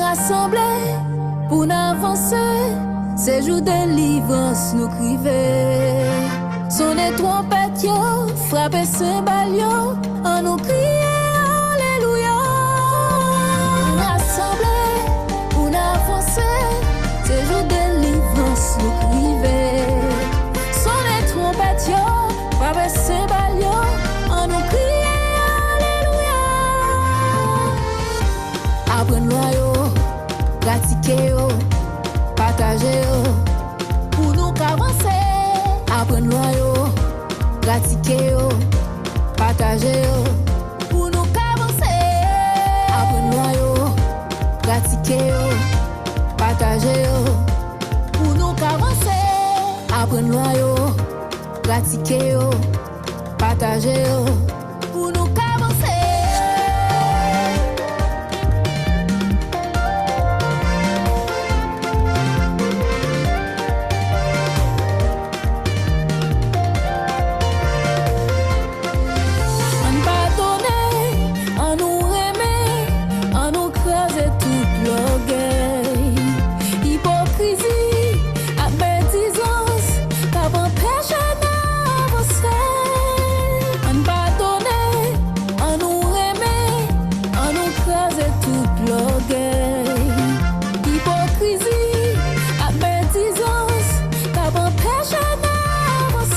rassemblés pour avancer, c'est jour de délivrance nous criver. Sonner trompette yo, frapper cymbale yo, en nous crier alléluia. Rassemblés pour avancer, c'est jour de délivrance nous criver. Sonner trompette yo, frapper cymbale yo, en nous crier alléluia. Apprends-moi yo, pratiquer yo, partager yo, pour nous avancer. Apprends-moi yo, pratiquer yo, partager yo, pour nous avancer. Apprends-moi yo, pratiquer yo, partager yo, pour nous avancer. Apprends-moi yo, pratiquer yo, partager yo, pour nous avancer.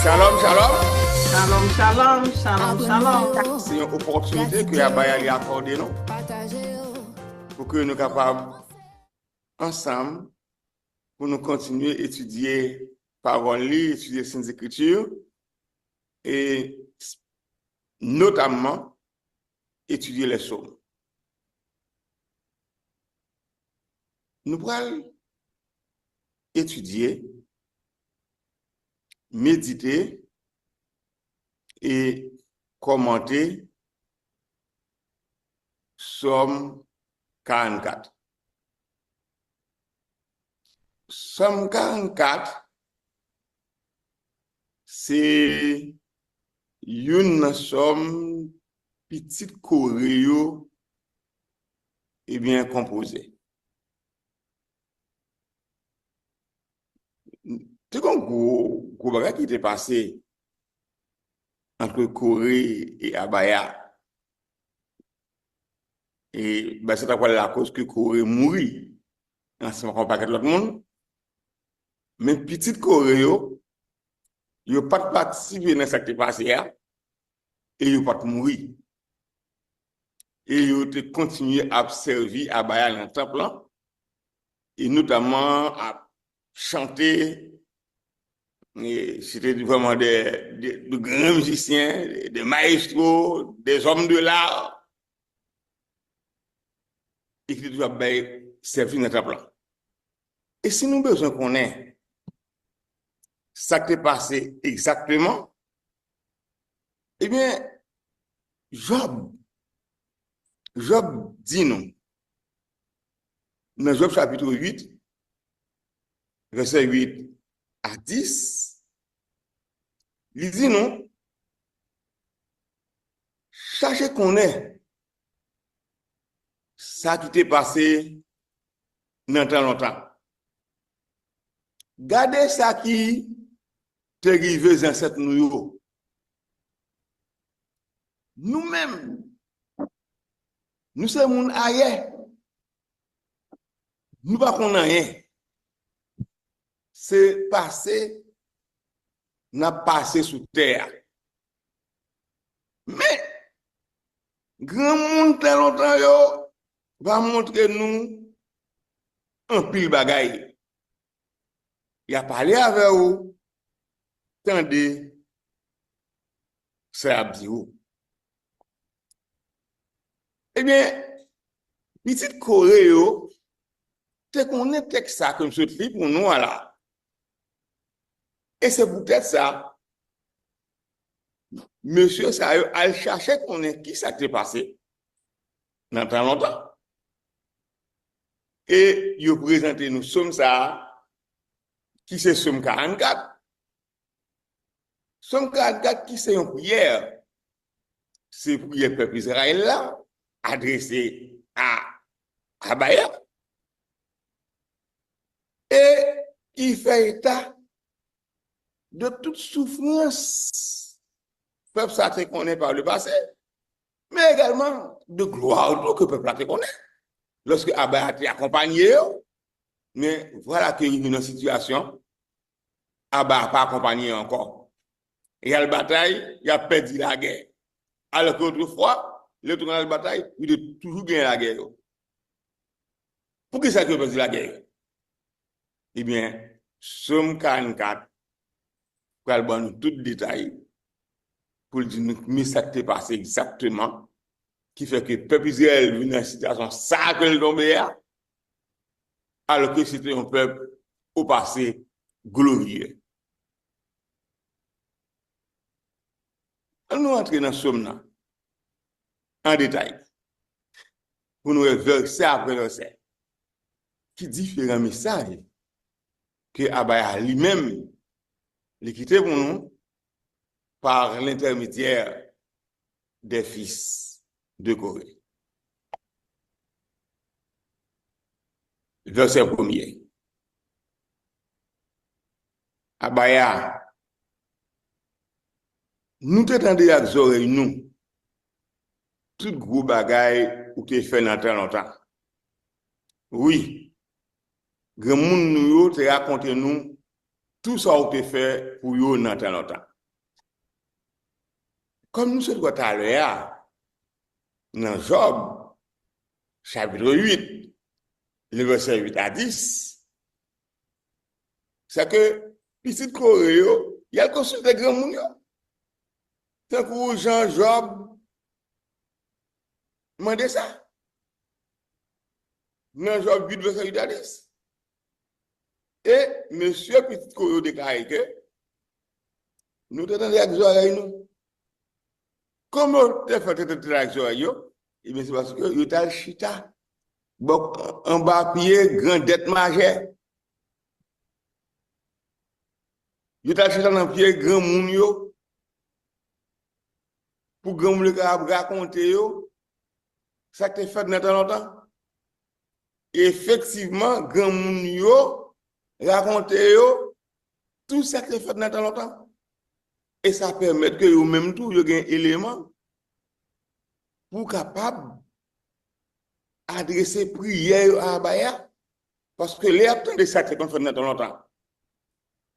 Shalom, shalom. Shalom, shalom, shalom, shalom. C'est une opportunité que Abaya lui a accordé nous pour que nous capables ensemble pour nous continuer à étudier parole, étudier Saintes Écritures et notamment étudier les psaumes. Nous allons étudier, méditer et commenter Psaume 44. Psaume 44, c'est une somme petite choréo et bien composée. C'est un gros bagage qui était passé entre Corée et Abaya. Et ben, c'est la cause que Corée mourit ensemble avec un paquet de l'autre monde. Mais petite Corée, il n'a pas participé dans ce qui est passé et il n'a pas mourir. Et il a continué à servir Abaya dans le temple et notamment à chanter. C'était vraiment de grands musiciens, des maestros, des hommes de l'art, et qui doivent servir notre plan. Et si nous avons besoin qu'on ait ça qui est passé exactement, eh bien, Job dit nous, dans Job chapitre 8, verset 8 à 10, il dit non, sachez qu'on est ça qui t'est passé dans tant longtemps. Gardez ça qui t'est arrivé dans cette nuit. Nous-mêmes, nous sommes ailleurs. Nous ne connaissons rien. C'est passé, n'a passé sous terre. Mais, grand monde très longtemps yo, va montrer nous un pile bagaille. Il a parlé avec vous, tendez, c'est abdi ou. Eh bien, petite Corée yo, te connaît texte ça comme ce livre pour nous là. Et c'est peut-être ça. Monsieur ça a cherché qu'on est qui ça t'est passé dans tant longtemps. Et il a présenté nous sommes ça qui c'est Somme 44. Somme 44 qui c'est une prière. C'est prière peuple Israël là adressée à Abaya et qui fait état de toute souffrance, peuple ça te connaît par le passé, mais également de gloire que le peuple a te connaît. Lorsque Abba a été accompagné, mais voilà qu'il y a une situation, Abba n'a pas accompagné encore. Il y a la bataille, il a perdu la guerre. Alors qu'autrefois, le tournant de la bataille, il a toujours gagné la guerre. Pour qui ça qu'il a perdu la guerre? Eh bien, Somme 44, pour aller voir tout le détail, pour dire mais ça qui s'est passé exactement, qui fait que le peuple Israël vit dans une situation ça que le tombé alors que c'était un peuple au passé glorieux. Nous entrons dans Somme en détail pour nous verser après verset qui différents messages que Abaya lui-même les quitté pour nous par l'intermédiaire des fils de Corée. Verset 1er. Abaya, nous t'attendons à oreilles nous, tout gros bagaille ou te fait dans très longtemps. Oui, grand monde nous te raconte nous tout ça ou te fait pour yo dans très longtemps. Comme nous sommes tout à l'heure, dans Job, chapitre 8, le verset 8 à 10, c'est que, petit Corée, il y a le consulté grand monde. Tant que Jean Job demandait ça. Dans Job 8, verset 8 à 10. Et monsieur petit Corée déclaré que nous t'attendons avec oreilles nous. Comment tu fait avec oreilles? Eh bien, c'est parce que tu as le chita. Bon, en bas pied, grande dette majeure. Tu as le chita dans le pied, grand moun yo. Pour grand moun le raconter yo. Ça te fait dans longtemps. Effectivement, grand moun yo raconter yo tout ça te fait dans longtemps. Et ça permet que vous même tout vous avez un élément pour capable adresser prière à Abaya parce que les attentes de ça qu'on fait dans longtemps.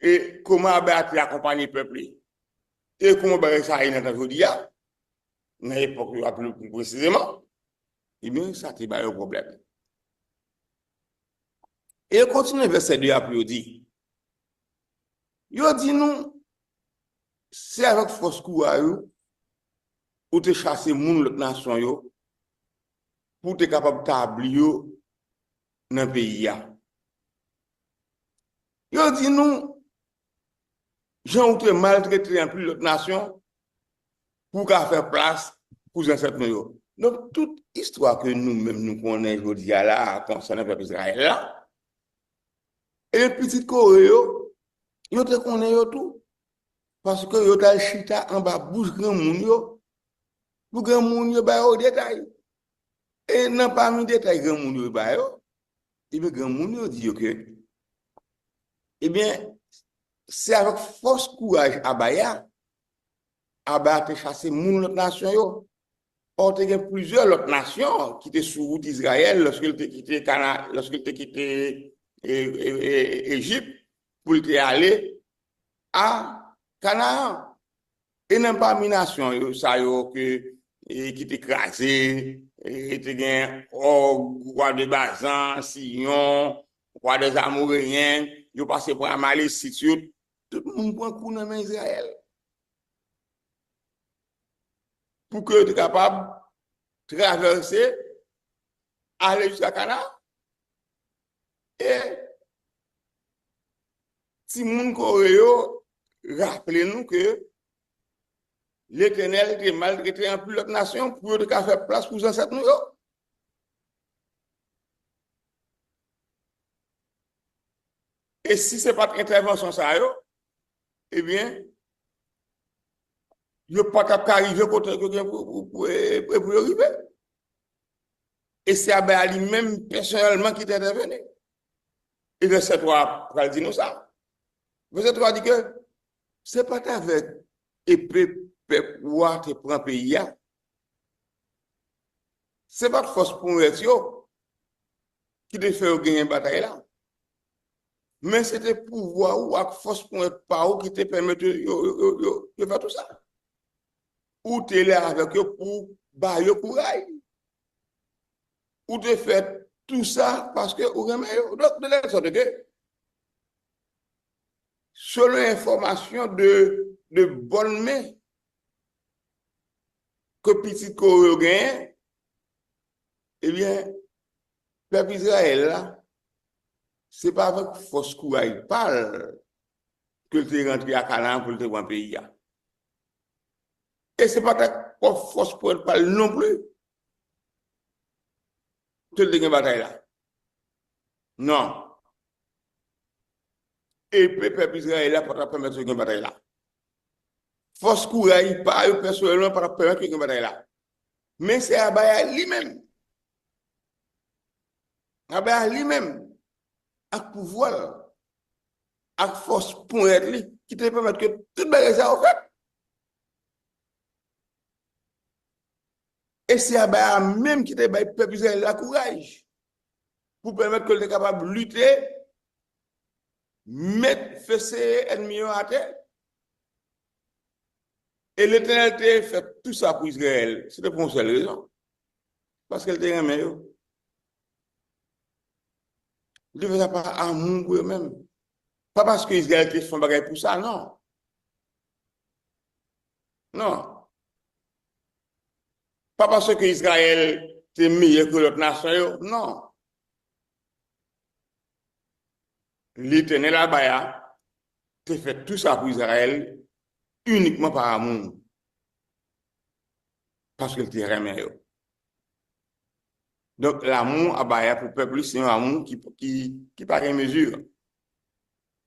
Et comment Abaya a accompagné le peuple et comment ça a été dans aujourd'hui dans l'époque plus précisément, eh bien ça c'est un problème. Et continue verset 2 après il dit nous c'est avec force courage ou te chasser moun l'autre nation yo pour te capable d'établir dans le pays ya. Yo dit nous gens ou te maltraiter en plus l'autre nation pour qu'à faire place pour ancêtres yo. Donc toute histoire que nous-mêmes nous connaissons aujourd'hui là concernant le peuple Israël là et le petit Corée yo te connaît yo tout. Parce que yo ta chita en bas bouche grand moun yo pour grand moun yo ba au détail et non pas mi détail grand moun yo ba yo et bien grand moun yo dit que eh bien c'est avec force courage Abaya te chasser moun l'autre nation yo or te gen plusieurs autres nations qui étaient sous route d'Israël lorsqu'il te quitté Canaan lorsqu'il te quitté Égypte pour te aller à Canaan. Et non pas une nation ça yo que qui t'écrasé et te gen roi de Bazan, Sion, roi des Amoréens, yo passé pour Amalécite, tout le monde prend coup dans Israël. Pour que tu es capable de traverser, aller jusqu'à Canaan. Et si moun Koréo rappelez-nous que l'Éternel était maltraité en plus l'autre nation pour faire place pour ancêtres nous. Et si ce n'est pas intervention ça, eh bien, il n'y a pas qu'à arriver pour arriver. Et c'est Abba lui-même personnellement qui est intervenu. Et verset 3, va dire nous ça. Verset 3 dit que c'est pas avec épée, peuple, roi, te prend pays. C'est pas de force pour nous qui te fait gagner une bataille là. Mais c'était pouvoir ou avec force pour être par où qui te permet de faire tout ça. Ou tu es là avec eux pour bailler courage. Ou tu fais tout ça parce que vous aimez. Donc, de la sorte que, selon l'information de bonne main que petit Corée gagne, eh bien, peuple Israël là, c'est pas avec force courage parle que tu es rentré à Canaan pour te voir pays. Et c'est pas ta force pour être parle non plus. Tu le bataille là. Non. Et peuple Israël là pour te permettre de bataille là. Force courage pas personnellement pour te permettre de bataille là. Mais c'est Abaya lui-même. Abaya lui-même. Avec pouvoir. Avec force pour être lui. Qui te permet que tout le ça au fait. Et c'est Abaya même qui te permet de peuple Israël la courage. Pour permettre que tu es capable de lutter. Mettre fessé ennemi à terre. Et l'Éternel fait tout ça pour Israël. C'était pour une seule raison. Parce qu'elle était aimée. Il ne faisait pas amour pour eux-mêmes. Pas parce qu'Israël était son bagage pour ça, non. Non. Pas parce qu'Israël était meilleur que l'autre nation, non. L'Éternel Abaya te fait tout ça pour Israël uniquement par amour. Parce qu'il était aimé. Donc, l'amour Abaya pour le peuple, c'est un amour qui paraît mesure.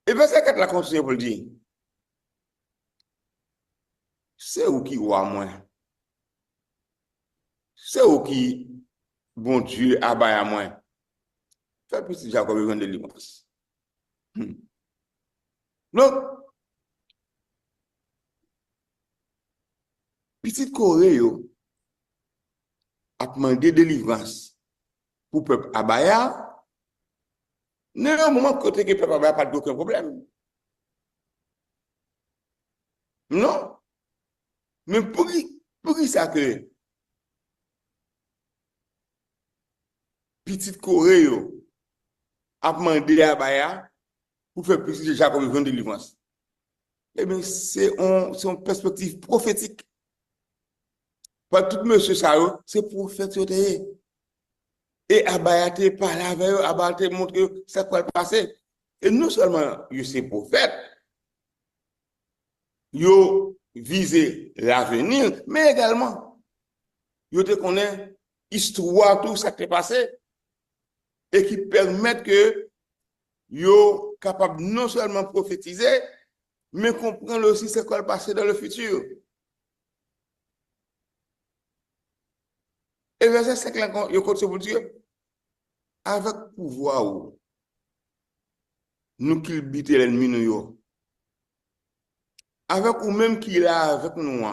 Et verset 4 la continue pour le dire. C'est où qui voit moins. C'est où qui, bon Dieu, Abaya moins. Fait petit Jacob besoin de délivrance. Donc, petite Corée, a demandé délivrance pour le peuple Abaya. Non, au moment côté que le peuple Abaya n'a pas aucun problème. Non. Mais pour qui ça que petite Corée a demandé à Abaya pour faire plus de Jacob besoin de délivrance? Eh bien, c'est une perspective prophétique. Pas tout monsieur ça, c'est prophète. Et Abaya te parle avec eux, Abaya te montre que ça peut passer. Et non seulement il c'est prophète, il vise l'avenir, mais également, il te connaît l'histoire, tout ça qui est passé, et qui permettent que yo capable non seulement prophétiser, mais comprendre aussi ce qui va passer dans le futur. Et verset 5, il continue pour dire, avec pouvoir, nous qui biter l'ennemi, nous, avec ou même qui est avec nous,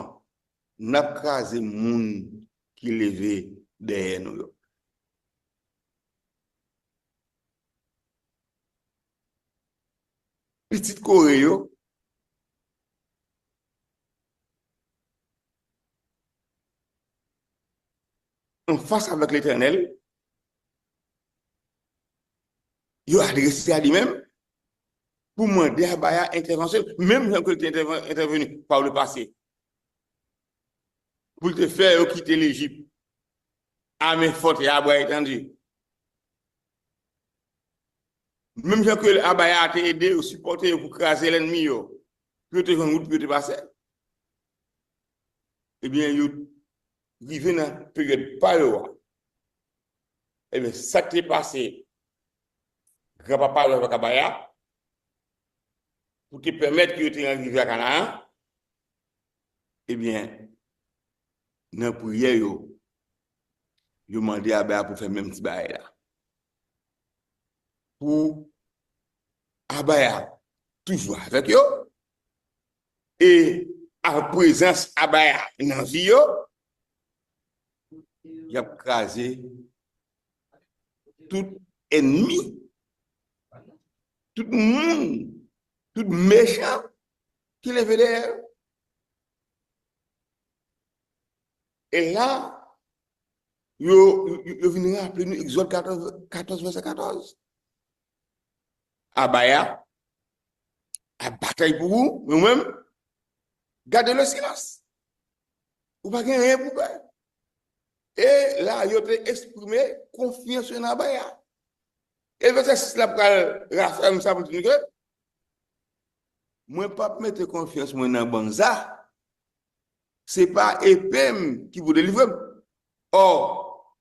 n'a crasé moun qui levé derrière nous. Petite Corée, en face avec l'Éternel, il a adressé à lui-même pour demander à Abaya intervention, même quand il était intervenu par le passé, pour te faire quitter l'Égypte, à mes fortes et à bras étendus. Même quand Abaya a été aidé ou supporté pour craser l'ennemi, pour te faire une route pour te passer, eh bien, il arrive dans la période pas eh bien, ça qui est passé, grand-papa avec Abaya, pour te permettre que tu arrives à Canaan, eh bien, dans la prière, il demandé à Abaya pour faire même petit bail là. Pour Abaya toujours avec eux et à présence Abaya dans vie il a crasé tout ennemi, tout monde, tout méchant qui levait derrière. Et là, yo venu rappeler nous Exode 14 verset 14. Abaya, à bataille pour vous, nous-mêmes, gardez le silence. Vous ne pouvez rien pour faire. Et là, il a exprimé confiance en Abaya. Et le verset 6 là, pour raffermir ça pour dire que moi, pas mettre confiance dans Banza. Ce n'est pas épée qui vous délivre. Or,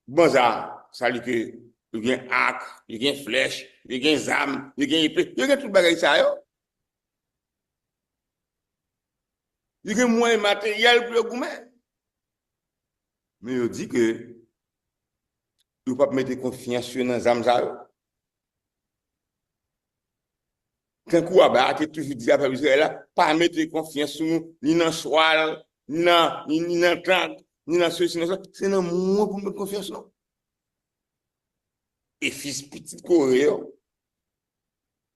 Banza, ça dit que il y a un arc, il y a une flèche, il y a une âme, il y a une épée, il y a tout le bagage ça. Il y a moins de matériel pour le gouvernement. Mais il dit que il ne faut pas mettre confiance dans les âmes. Quand coup a toujours dit à la Israël, pas mettre confiance ni dans le soir, ni dans le temps, ni dans ceci, c'est dans moi pour mettre confiance. Non. Et fils petit Corée,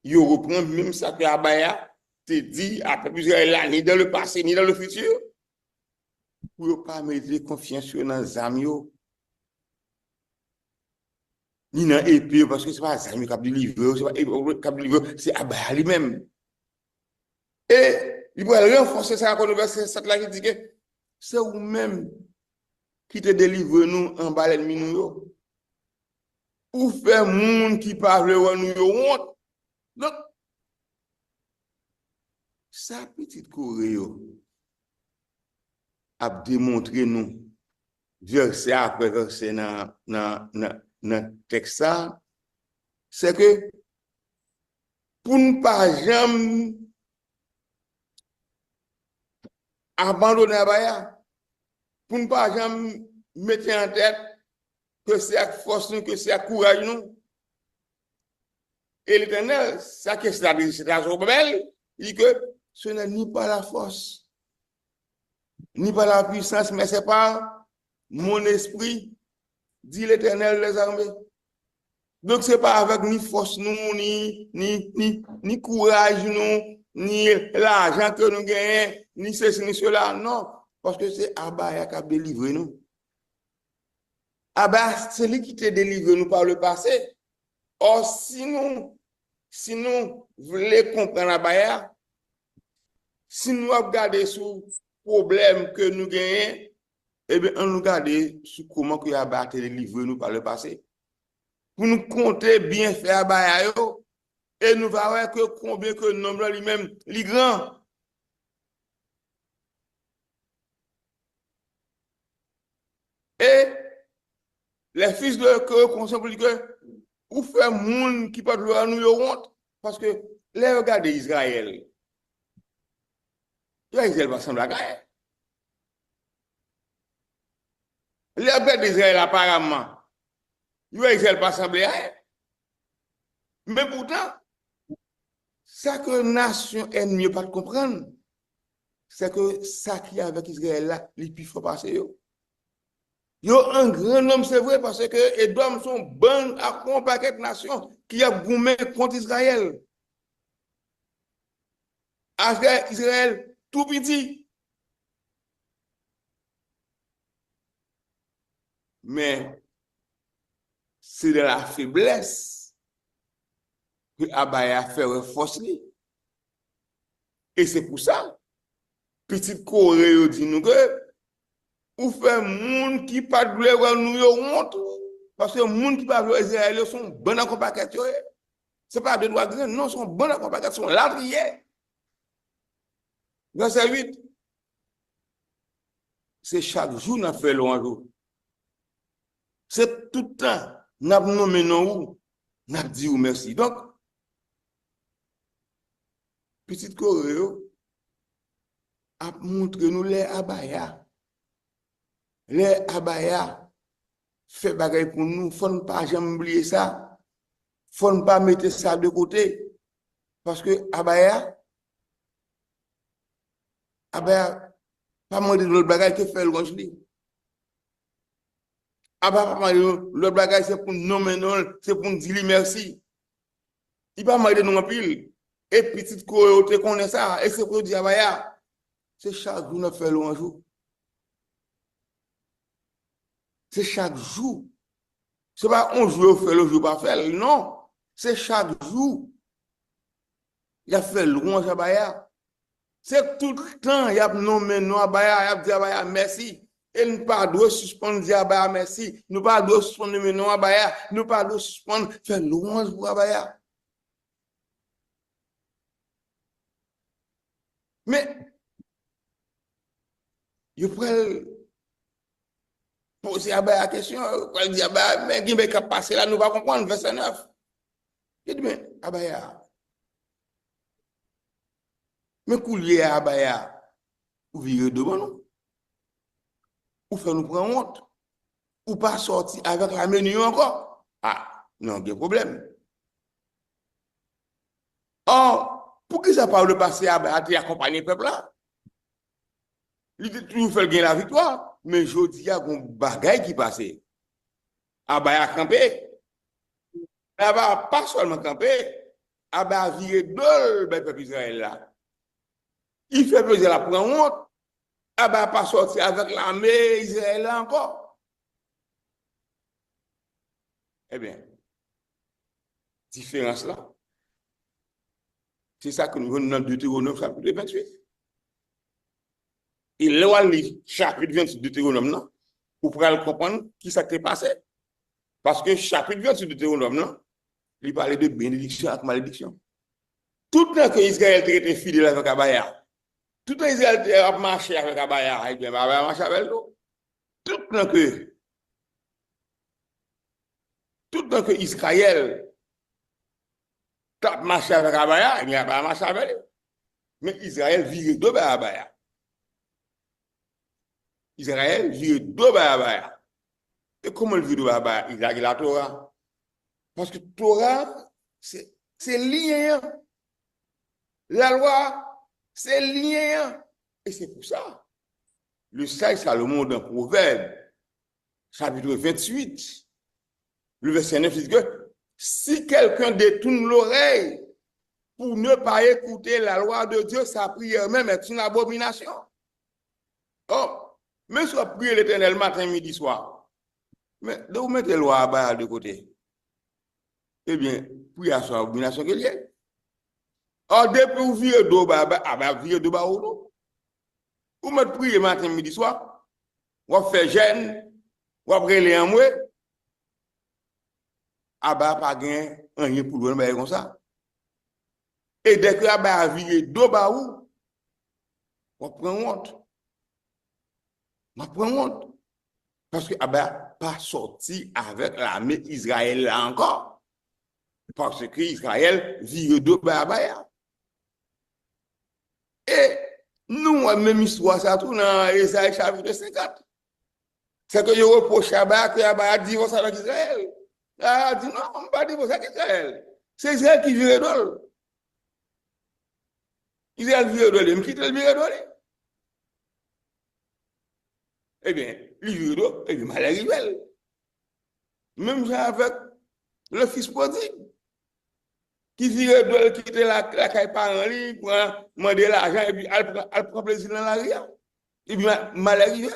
il reprend même ça que Abaya te dit après plusieurs années, ni dans le passé, ni dans le futur, pour ne pas mettre confiance dans les âmes. Ni dans l'épée, parce que ce n'est pas Zami qui a délivré, ce n'est pas qui a délivré, c'est Abaya lui-même. Et il va renforcer ça dans le verset 7 là qui dit que c'est vous-même qui te délivre nous en bas l'ennemi nous. Ou fait monde qui parle nous honte. Donc, ça petite Corée a démontré nous, verset après verset dans le texte, c'est que pour ne pas jamais abandonner Abaya, pour ne pas jamais mettre en tête que c'est à force nous, que c'est à courage nous. Et l'Éternel, ça que c'est la belle, il dit que ce n'est ni pas la force, ni pas la puissance, mais c'est par mon esprit, dit l'Éternel des armées. Donc, ce n'est pas avec ni force nous, ni courage nous, ni l'argent que nous gagnons, ni ceci, ni cela. Non, parce que c'est Abaya qui a délivré nous. Abaya, c'est lui qui t'a délivré nous par le passé. Or, si nous voulons comprendre Abaya, si nous regardons sur le problème que nous gagnons, eh bien, on nous regarde sur comment que Abaya a délivré nous par le passé. Pour nous compter bien faire Abaya, et nous allons voir que combien que le nombre lui-même, les grands. Et les fils de cœur conscients pour dire que ou fait monde qui peut nous honte parce que les regardez Israël. Israël va sembler à gagner. Les regardez Israël apparemment. Israël va sembler à gagner. Mais pourtant, ça que nation ennemie pas comprendre, c'est que ça qui est avec Israël là, les plus faut passer yo. Yo un grand homme, c'est vrai, parce que Edom sont bons à un paquet de nations qui a goumé contre Israël. Avec Israël tout petit. Mais c'est de la faiblesse que Abaya fait force. Et c'est pour ça, petite Corée dit nous que ou fait monde qui pas de gloire nous honte parce que monde qui pas de Israël sont bons à compaquet. C'est pas de droit grain, non, sont bons à compaquet, sont ladriers. Verset 8. C'est chaque jour nous fait l'on. C'est tout le temps nous nommé nous, nous dit merci. Donc petite Corée a montré nous les Abaya. Les Abaya fait bagaille pour nous, faut ne pas jamais oublier ça. Faut ne pas mettre ça de côté. Parce que Abaya, pas demander l'autre bagage que fait le gonge li. Abaya pas demander l'autre bagage c'est pour nommer non, c'est pour dire merci. Il pas demander nous en pile. Et petite coyote connaît ça et c'est pour dire Abaya, c'est chaque jour nous fait le un jour. C'est chaque jour. C'est pas un jour fait le jour pas fait, non. C'est chaque jour. Il a fait loin Abaya. C'est tout le temps, il y a nommé nous Abaya, il y a dit Abaya merci. Et nous pas de suspendre dire Abaya merci. Nous pas de suspendre nous Abaya. Nous pas de suspendre faire louange pour Abaya. Mais, je pourrais poser Abaya la question, je dire Abaya, mais qui va passer là, nous va comprendre, verset 9. Je dis, mais Abaya, mais coulier à Abaya, ou vire devant nous, ou faire nous prendre honte, ou pas sortir avec la menu encore. Ah, non, il y a problème. Or, pour qui ça parle de passer à accompagner le peuple là? Il dit toujours fait gagner la victoire, mais je dis, il y a un bagaille qui passe. Abaya campé. Abaya pas seulement campé, Abaya viré de le peuple Israël là. Il fait plaisir la prendre honte. Abaya pas sorti avec l'armée Israël là encore. Eh bien, différence là. C'est ça que nous venons dans Deutéronome chapitre 28. Il lit chapitre 28 de Deutéronome pour pouvoir comprendre qui s'est passé. Parce que chapitre 28 de Deutéronome, il parlait de bénédiction avec malédiction. Tout le temps que Israël était fidèle avec Abaya, tout le temps Israël a marché avec Abaya, et bien Abaya marche avec lui. Tout le temps que Israël a marché avec Abaya, et bien Abaya marche avec lui. Mais Israël vire deux Abaya. Israël vire deux Abaya. Et comment il vire deux Abaya? Il a la Torah. Parce que Torah, c'est lié. La loi, c'est lié. Et c'est pour ça. Le sage Salomon dans Proverbe, chapitre 28, le verset 9, dit que si quelqu'un détourne l'oreille pour ne pas écouter la loi de Dieu, sa prière même est une abomination. Oh, même si on prie l'Éternel matin, midi, soir, mais de vous mettre la loi à bas de côté. Eh bien, prière sur abomination qu'il y a. Or, depuis vous virez d'eau, virez d'eau, vous mettez prier matin, midi, soir, vous faites jeûne, vous brûlez en moi, pas gain rien pour vous comme ça. Et dès que Abba viré d'eau, on prend honte. On prend honte. Parce que Abba pas sorti avec l'armée Israël là encore. Parce que Israël vire d'eau, Abba. Et nous, même histoire, ça tourne dans Esaïe chapitre 50. C'est que je reproche à Abba que Abba a divorcé avec Israël. Il a dit non, on ne va pas divorcer avec Israël. C'est Israël qui vire d'eau. Israël vire d'eau, il me quitte le vire d'eau. Eh bien, il vire d'eau, et il m'a l'air. Même avec le fils prodigue. Qui vire d'eau, qui quitte la caille parent, il prend demander l'argent, et puis elle prend plaisir dans la rue. Et puis, mal arrivé.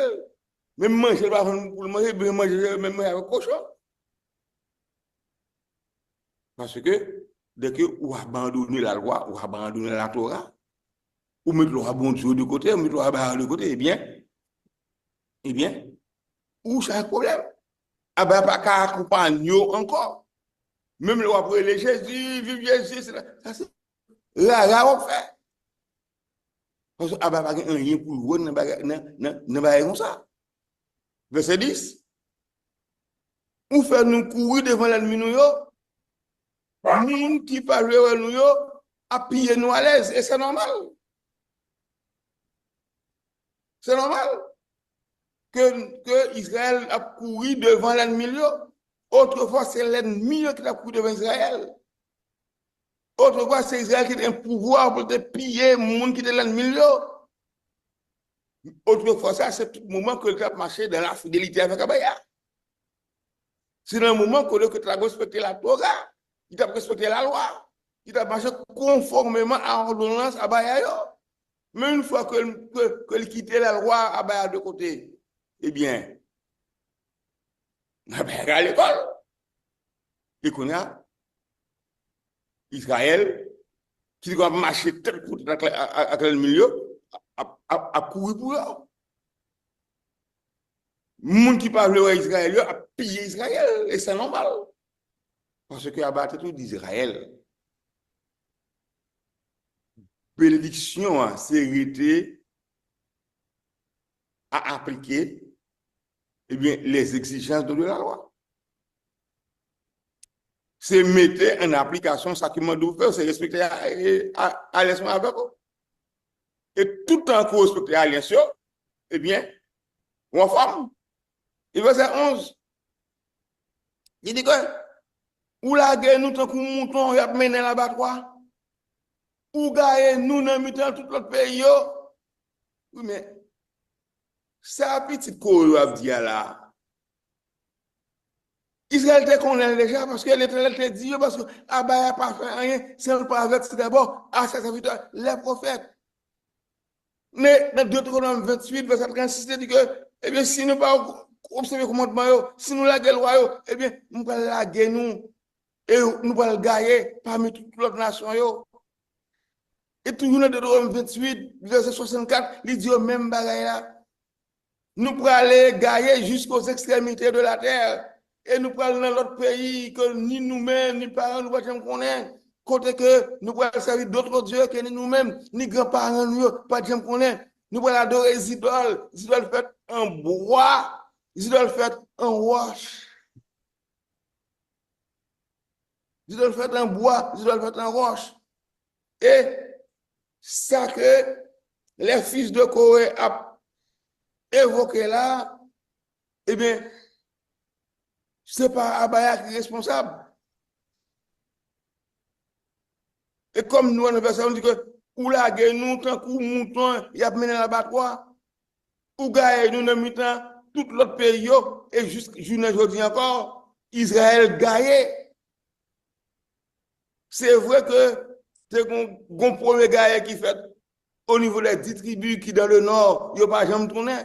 Même manger, pour le manger, même manger avec cochon. Parce que, dès que vous abandonnez la loi, vous abandonnez la Torah, vous mettez le bon Dieu de côté, vous mettez le bon de côté, eh bien, où c'est un problème? Ah ben, pas qu'à accompagner encore. Même le roi les Jésus, vive Jésus, ça c'est là, on fait. Parce que, ah ben, pas rien pour vous, ne pas comme ça. Verset 10. Ou faire nous courir devant l'ennemi, nous qui parlent de nous, à piller nous à l'aise, et c'est normal. C'est normal que Israël a couru devant l'ennemi. Autrefois, c'est l'ennemi qui a couru devant Israël. Autrefois, c'est Israël qui a un pouvoir pour te piller le monde qui était dans le milieu. Autrefois, ça, c'est tout le moment que tu as marché dans la fidélité avec Abaya. C'est dans le moment que tu as respecté la Torah, tu as respecté la loi, tu as marché conformément à l'ordonnance Abaya. Mais une fois que quittait la loi Abaya de côté, eh bien, Abaya à l'école. Et qu'on a Israël qui doit marcher tel coup avec le milieu, à courir pour eux. Les gens qui parlent à Israël a pillé Israël, et c'est normal. Parce que abattre tout d'Israël. Bénédiction, c'est arrêter à appliquer eh bien, les exigences de la loi. C'est mettre en application ce qui m'a dit faire, c'est respecter l'alliance avec eux. Et tout le temps qu'on respecte l'alliance, eh bien, on forme. Et verset 11, il dit que, ou la guerre nous tant qu'on mouton, y a mené l'abattoir, ou gagne nous dans le tout l'autre pays. Oui, mais, ça petite qu'on a dit là. Israël te connaît déjà parce que l'Éternel te dit, parce que Abaya n'a pas fait rien, c'est le prophète d'abord à ses serviteurs, les prophètes. Mais dans Deutéronome 28, verset 36, il dit que, eh bien, si nous ne pas observer le commandement, si nous la loi, eh bien, nous allons la guerre nous, et nous allons gagner parmi toutes les nations. Et toujours dans Deutéronome 28, verset 64, il dit au même bagaille là, nous allons aller gagner jusqu'aux extrémités de la terre. Et nous parlons dans l'autre pays que ni nous-mêmes, ni parents, nous ne pouvons pas connaître. Côté que nous pouvons servir d'autres dieux que nous-mêmes, ni grands-parents, nous ne pouvons pas connaître. Nous pouvons adorer les idoles. Les idoles faites en bois. Les idoles faites en roche. Les idoles faites en bois. Les idoles faites en roche. Et ça que les fils de Corée ont évoqué là, eh bien, c'est pas Abaya qui est responsable. Et comme nous, on dit que, ou la guerre, nous, tant que mouton, il y a mené l'abattoir, ou gagne, nous, dans temps tout l'autre pays, et jusqu'à aujourd'hui encore, Israël gagne. C'est vrai que c'est un premier gagne qui fait au niveau des 10 tribus qui, dans le nord, ils n'ont pas jamais tourné.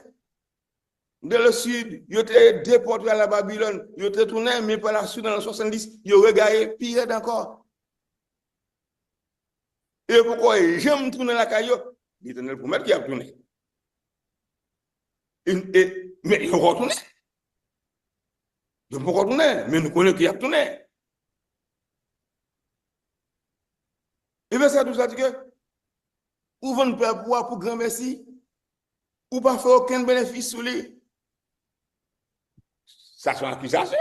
Dans le sud, ils ont été déportés à la Babylone, ils ont été tournés, mais par la suite, dans le 70, ils ont regagné pire encore. Et pourquoi j'aime tourner la caillou? L'Éternel promet qu'il a tourné. Mais il va retourner. Il va retourner, mais nous connaissons qu'il a tourné. Et bien ça, tout ça dit que, ou vont perdre pouvoir pour grand merci, ou pas faire aucun bénéfice sur lui. Ça, c'est une accusation.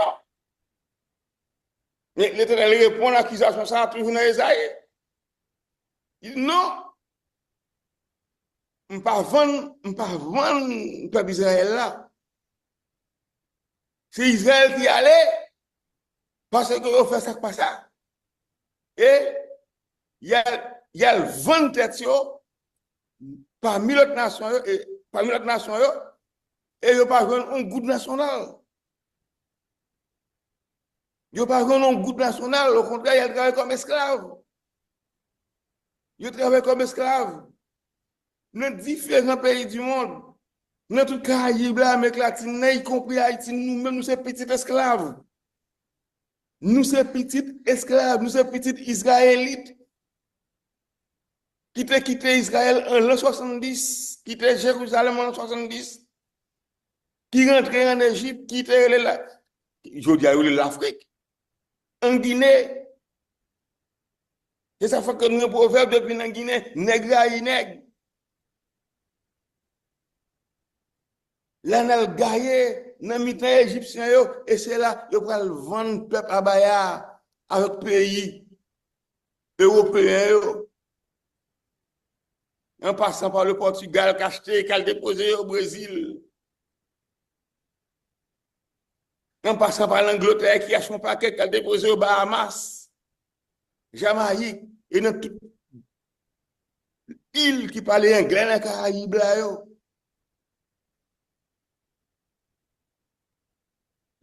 Mais l'Éternel répond à l'accusation, ça, toujours dans Esaïe. Il dit non. Je ne pas vendre le peuple d'Israël là. C'est Israël qui allait parce que vous faites ça pas ça. Et il y a le vent tête parmi l'autre nation et parmi l'autre nation et il n'y a pas un goût national. Il n'y a pas un goût national. Au contraire, il travaille comme esclave. Il travaille comme esclave. Dans différents pays du monde, dans tout Caraïbes, l'Amérique latine, y compris Haïti, nous-mêmes, nous sommes petits esclaves. Nous sommes petits esclaves, nous sommes petits Israélites qui ont quitté Israël en l'an 70, qui quitté Jérusalem en l'an 70, qui rentraient en Égypte, qui quitté l'Afrique, en Guinée. Et ça fait que nous, proverbe depuis en Guinée, nègre à nègre. Là, on a gagné dans le milieu égyptien, et c'est là qu'on va vendre le peuple Abaya avec le pays européen. En passant par le Portugal, qui a acheté, qui a déposé au Brésil. En passant par l'Angleterre, qui a son paquet, qui a déposé aux Bahamas, Jamaïque, et dans toute île qui parle anglais dans les Caraïbes là yo.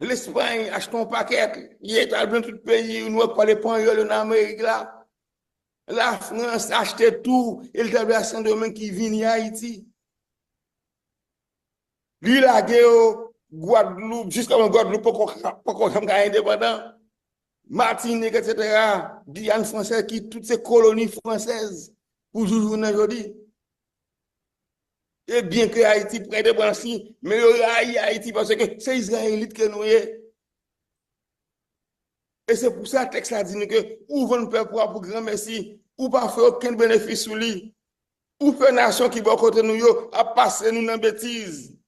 L'Espagne achète un paquet, il est dans tout le pays, nous pas les points en Amérique là. La France achetait tout, et le tableau à Saint-Domingue qui vient à Haïti. Lui la guerre Guadeloupe, jusqu'à Guadeloupe, pas qu'on indépendant. Martinique, etc. Guyane française qui toutes ces colonies françaises pour toujours aujourd'hui. Et bien que Haïti prenne des branches, mais il y a Haïti parce que c'est Israélite que nous sommes. Et c'est pour ça que le texte a dit que ou vont peuple pour grand merci, ou pas faire aucun bénéfice sur lui, ou faire nation qui va côté nous a passé nous dans bêtise,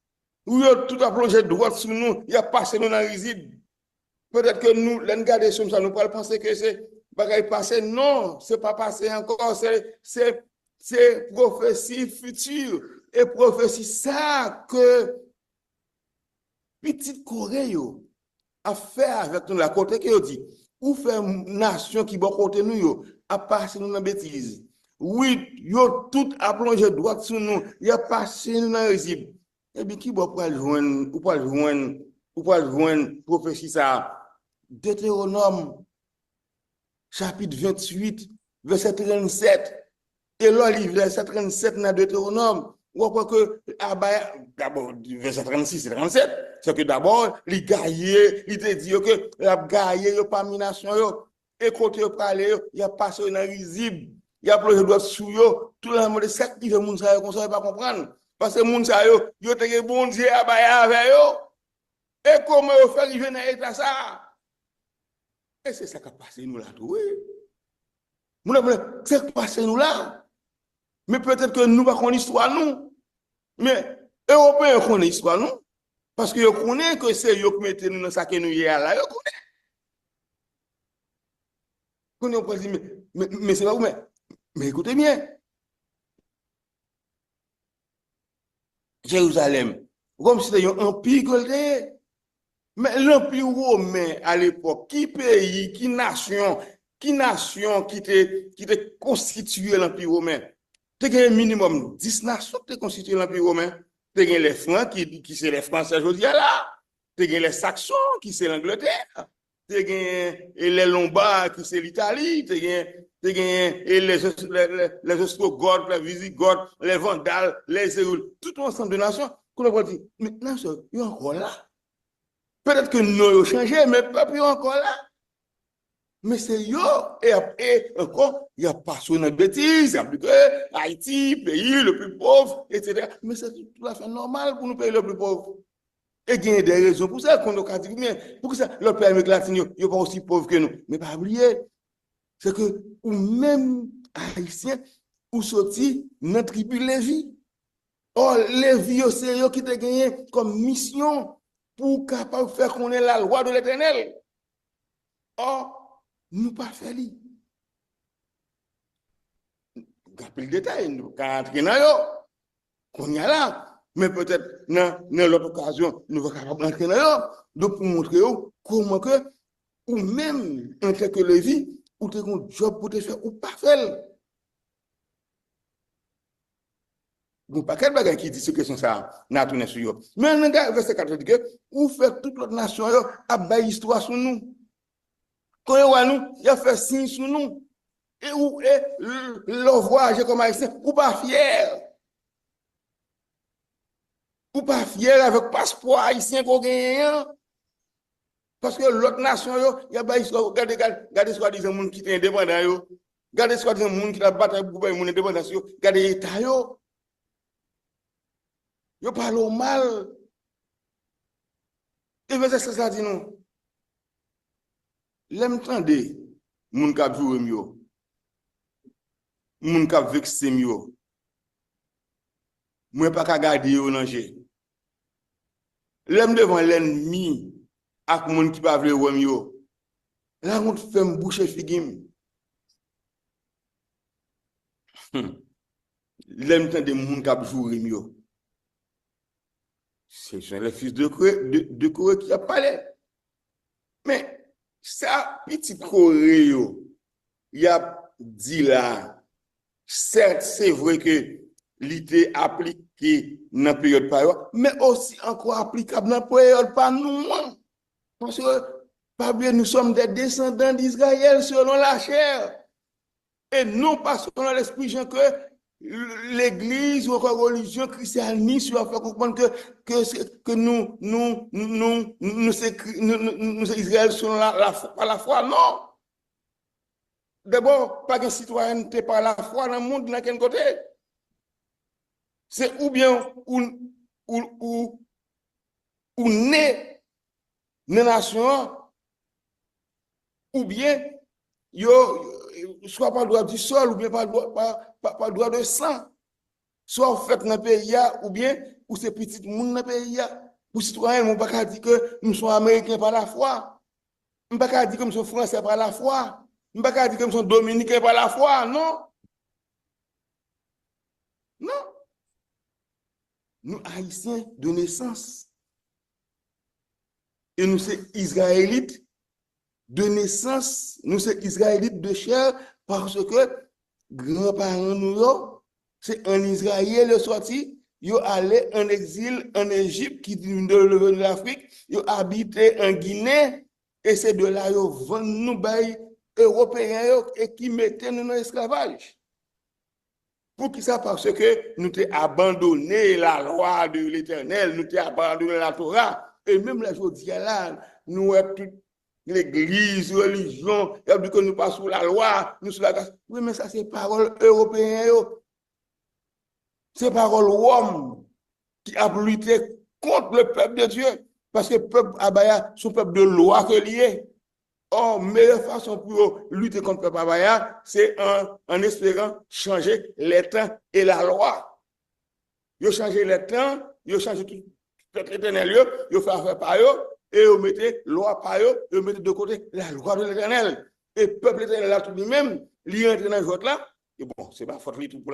ou tout a plongé droit sur nous, il a passé nous dans réside. Peut-être que nous, l'engagé sur ça, nous pas penser que c'est bagaille passé. Non, c'est pas passé encore, c'est prophétie future. Et prophétie ça que petite Corée a fait avec nous la côté qui dit ou faire nation qui bon côté nous a passé nous dans bêtise. Oui, yo tout a plongé droit sur nous, il a passé nous dans risible. Et bien qui va pas joindre ou pas joindre prophétie ça Deutéronome chapitre 28 verset 37 et là livre verset 37 dans Deutéronome. Ou quoi que d'abord verset 36 et 37 c'est que d'abord il gaillé il te dit que la gaillé yo pas nation yo et côté parler il a passé dans risible il a plongé droit sous yo tout le monde ça qui fait moun ça comme ça pas comprendre parce que moun ça yo te bon Dieu a bailler avec yo et comment yo faire arriver dans état ça et c'est ça qui a passé nous là tout oui c'est ce qui a passé nous là. Mais peut-être que nous ne connaissons pas l'histoire, nous. Mais les Européens connaissent l'histoire, nous. Parce qu'ils connaissent que c'est eux qui mettent nous dans ce que nous y a là. Ils connaissent. Mais c'est pas vous, mais écoutez bien. Jérusalem, comme si c'était un empire goldé. Mais l'empire romain à l'époque, qui pays, qui nation qui était constitué l'empire romain? Tu as un minimum 10 nations qui constituent l'Empire romain. Tu as les Francs qui sont les Français aujourd'hui là. Tu as les Saxons qui sont l'Angleterre. Tu as les Lombards qui sont l'Italie. Tu as les Ostrogoths, les Visigoths, les Vandales, les Hérules. Tout ensemble de nations. Qu'on va dire, maintenant, ils sont encore là. Peut-être que nous avons changé, mais pas plus encore là. Mais c'est yo, et encore, il n'y a pas sur une bêtise, il y a plus que Haïti, pays le plus pauvre, etc. Mais c'est tout à fait normal pour nous payer le plus pauvre. Et il y a des raisons pour ça qu'on a dit, mais pour ça, le pays américain latin, il n'est pas aussi pauvre que nous. Mais pas oublier, c'est que, ou même Haïtiens, ou sorti notre tribu Lévi. Or, Lévi, c'est eux qui te gagné comme mission pour capable faire qu'on ait la loi de l'Éternel. Or, nous pas fait li. Gapil détail, nous pas entrer dans yo. Qu'on y a là, mais peut-être dans l'autre occasion, nous va capable entrer dans yo. Donc pour montrer comment que ou même en tant que Lévi, ou te un job pour te faire ou pas faire. Bon pas quel bagage qui dit ce question ça, n'a tourné sur yo. Mais dans verset 4 dit que ou fait toute l'autre nation yo a bail histoire sur nous. Quand il a fait signe sur nous. Et où est le voyage comme haïtien, ou pas fier. Ou pas fier avec passeport haïtien qu'on gagne. Parce que l'autre nation, il y a pas histoire. Regardez ce qu'on dit, les gens qui sont indépendants. Regardez ce qu'on dit, les gens qui ont battu pour les indépendants. Regardez l'État. Ils parlent mal. Et vous savez ça dit nous. L'aime tendre, moun kap joué mieux, moun kap vexé mieux. Moi pas ka garder au danger. L'aime devant l'ennemi ak moun qui pa vle wè mieux. La on fait me boucher figim. L'aime tendre moun kap joué mieux. C'est les fils de Corée qui a parlé. Mais ça, petit Corée, il y a dit là, certes, c'est vrai que l'idée appliquée dans la période par mais aussi encore applicable dans la période par nous. Parce que, pas bien, nous sommes des descendants d'Israël selon la chair. Et non pas selon l'esprit, Jean, que l'Église ou encore religion christianisme va faire comprendre que nous c'est Israël selon la foi. Non. D'abord, pas de citoyenneté par la foi dans le monde, dans quel côté? C'est ou bien ou né dans la nation, ou bien soit pas le droit du sol, ou bien pas le droit de sang. Soit fait dans le pays, ou bien ou c'est petit monde dans le pays. Pour citoyens, on ne peut pas dire que nous sommes américains par la foi. On ne peut pas dire que nous sommes français par la foi. On ne peut pas dire que nous sommes dominicains par la foi. Non. Non. Nous, haïtiens de naissance. Et nous, c'est israélites de naissance. Nous, c'est israélites de chair parce que grands-parents nous, c'est en Israël le sorti. Ils allé en exil en Égypte, qui est de l'Afrique. Ils habité en Guinée. Et c'est de là qu'ils vendent nous, Européens, et qui mettaient nous dans l'esclavage. Pour qui ça? Parce que nous avons abandonné la loi de l'Éternel, nous avons abandonné la Torah. Et même la journée là, nous avons toute l'église, religion, il y a dit que nous pas sous la loi, nous sous la grâce. Oui, mais ça c'est parole européenne. C'est parole homme qui a lutté contre le peuple de Dieu. Parce que le peuple Abaya, c'est un peuple de loi que lié. Or, meilleure façon pour lutter contre le peuple Abaya, c'est en espérant changer les temps et la loi. Ils changé les temps, ils changé tout l'éternel, ils fait affaire par eux, et ils mettent loi par eux, ils mettent de côté la loi de l'éternel. Et le peuple éternel là tout lui-même, il entre dans le vote là. Et bon, c'est pas faute pour